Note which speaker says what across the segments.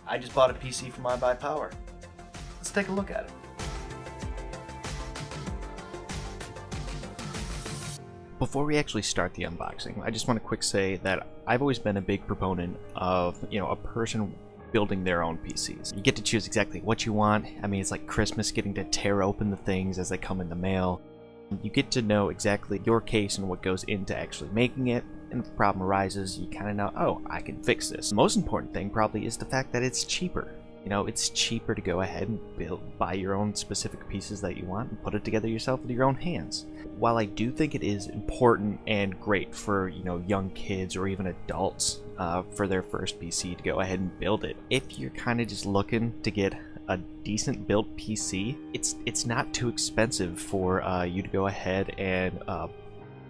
Speaker 1: I just bought a PC from iBuyPower. Let's take a look at it. Before we actually start the unboxing, I just want to quick say that I've always been a big proponent of, a person building their own PCs. You get to choose exactly what you want. I mean, it's like Christmas, getting to tear open the things as they come in the mail. You get to know exactly your case and what goes into actually making it, and if a problem arises, you kind of know, oh, I can fix this. The most important thing probably is the fact that it's cheaper. It's cheaper to go ahead and buy your own specific pieces that you want and put it together yourself with your own hands. While I do think it is important and great for, young kids or even adults for their first PC to go ahead and build it, if you're kind of just looking to get a decent built PC, it's not too expensive for you to go ahead and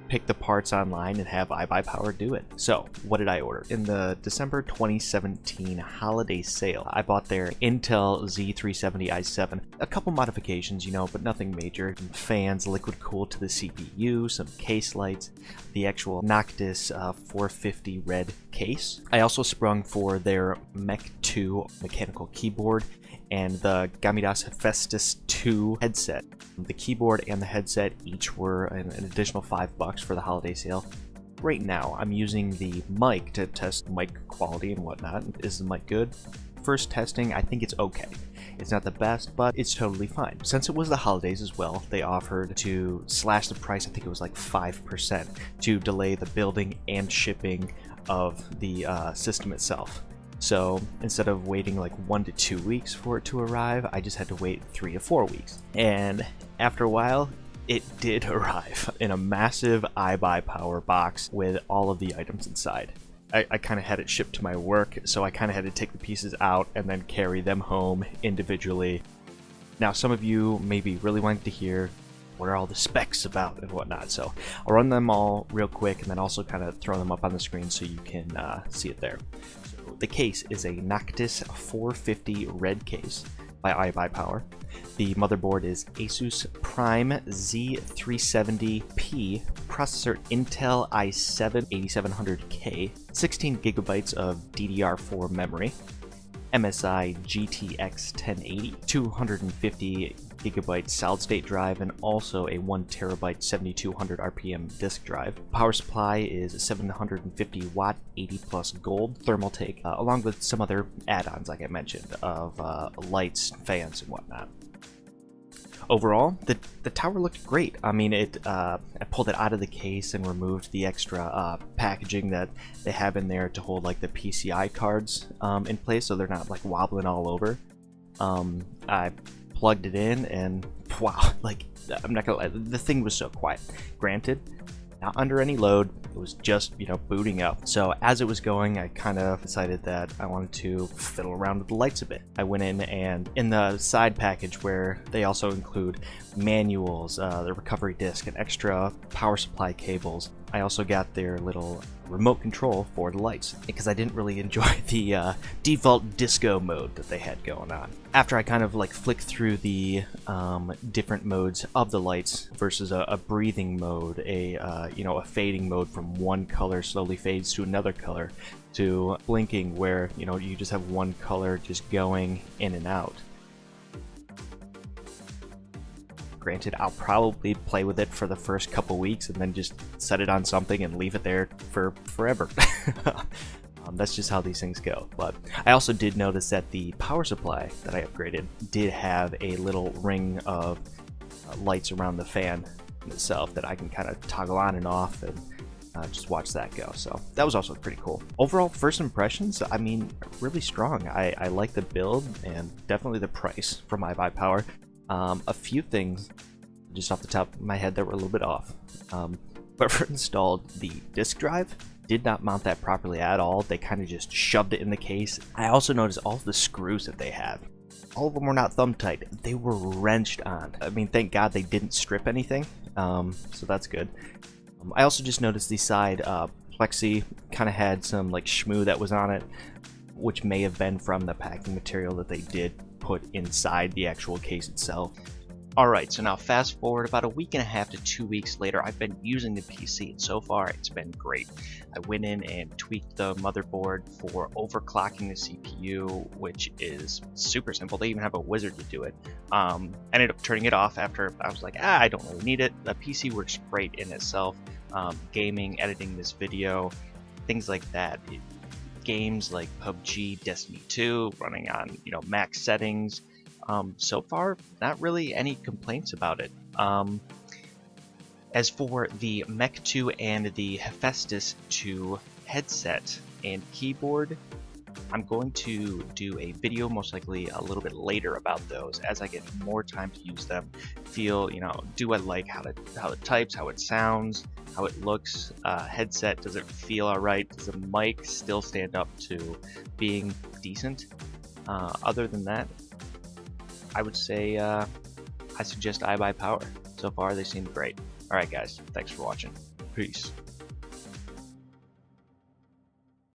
Speaker 1: pick the parts online and have iBuyPower do it. So what did I order? In the December 2017 holiday sale, I bought their Intel Z370 i7. A couple modifications, but nothing major. Some fans liquid cooled to the CPU, some case lights, the actual Noctis 450 red case. I also sprung for their Mech 2 mechanical keyboard and the Gamidas Festus 2 headset. The keyboard and the headset each were an additional $5 for the holiday sale. Right now, I'm using the mic to test mic quality and whatnot. Is the mic good? First testing, I think it's okay. It's not the best, but it's totally fine. Since it was the holidays as well, they offered to slash the price, I think it was like 5%, to delay the building and shipping of the system itself. So instead of waiting like 1 to 2 weeks for it to arrive, I just had to wait 3 to 4 weeks. And after a while, it did arrive in a massive iBuyPower box with all of the items inside. I kind of had it shipped to my work, so I kind of had to take the pieces out and then carry them home individually. Now, some of you may be really wanting to hear what are all the specs about and whatnot, so I'll run them all real quick and then also kind of throw them up on the screen so you can see it there. The case is a Noctis 450 red case by iBuyPower. The motherboard is ASUS Prime Z370P, processor Intel i7 8700K, 16 gigabytes of DDR4 memory, MSI GTX 1080, 250 gigabyte solid state drive, and also a 1 terabyte 7200 RPM disk drive. Power supply is 750 watt 80 plus gold Thermaltake, along with some other add-ons like I mentioned of lights, fans, and whatnot. Overall, the tower looked great. I mean, I pulled it out of the case and removed the extra packaging that they have in there to hold like the PCI cards in place, so they're not like wobbling all over. I plugged it in, and wow, like, I'm not gonna lie, the thing was so quiet. Granted, not under any load, it was just, booting up. So as it was going, I kind of decided that I wanted to fiddle around with the lights a bit. I went in, and in the side package where they also include manuals, the recovery disc, and extra power supply cables, I also got their little remote control for the lights, because I didn't really enjoy the default disco mode that they had going on. After I kind of like flicked through the different modes of the lights versus a breathing mode, a fading mode from one color slowly fades to another color, to blinking where you just have one color just going in and out. Granted, I'll probably play with it for the first couple weeks and then just set it on something and leave it there for forever. That's just how these things go. But I also did notice that the power supply that I upgraded did have a little ring of lights around the fan itself that I can kind of toggle on and off and just watch that go. So that was also pretty cool. Overall, first impressions, I mean, really strong. I like the build and definitely the price from iBuyPower. A few things just off the top of my head that were a little bit off. Whoever installed the disk drive did not mount that properly at all. They kind of just shoved it in the case. I also noticed all of the screws that they have, all of them were not thumb tight. They were wrenched on. I mean, thank God they didn't strip anything, so that's good. I also just noticed the side plexi kind of had some like shmoo that was on it, which may have been from the packing material that they did put inside the actual case itself. Alright, so now fast forward about a week and a half to 2 weeks later, I've been using the PC, and so far it's been great. I went in and tweaked the motherboard for overclocking the CPU, which is super simple. They even have a wizard to do it. Ended up turning it off after I was like, I don't really need it. The PC works great in itself. Gaming, editing this video, things like that. Games like PUBG, Destiny 2, running on max settings. So far, not really any complaints about it. As for the Mech 2 and the Hephaestus 2 headset and keyboard, I'm going to do a video most likely a little bit later about those as I get more time to use them. Feel, do I like how it types, how it sounds, how it looks, headset, does it feel alright, does the mic still stand up to being decent? Other than that, I would say I suggest iBuyPower. So far, they seem great. Alright guys, thanks for watching. Peace.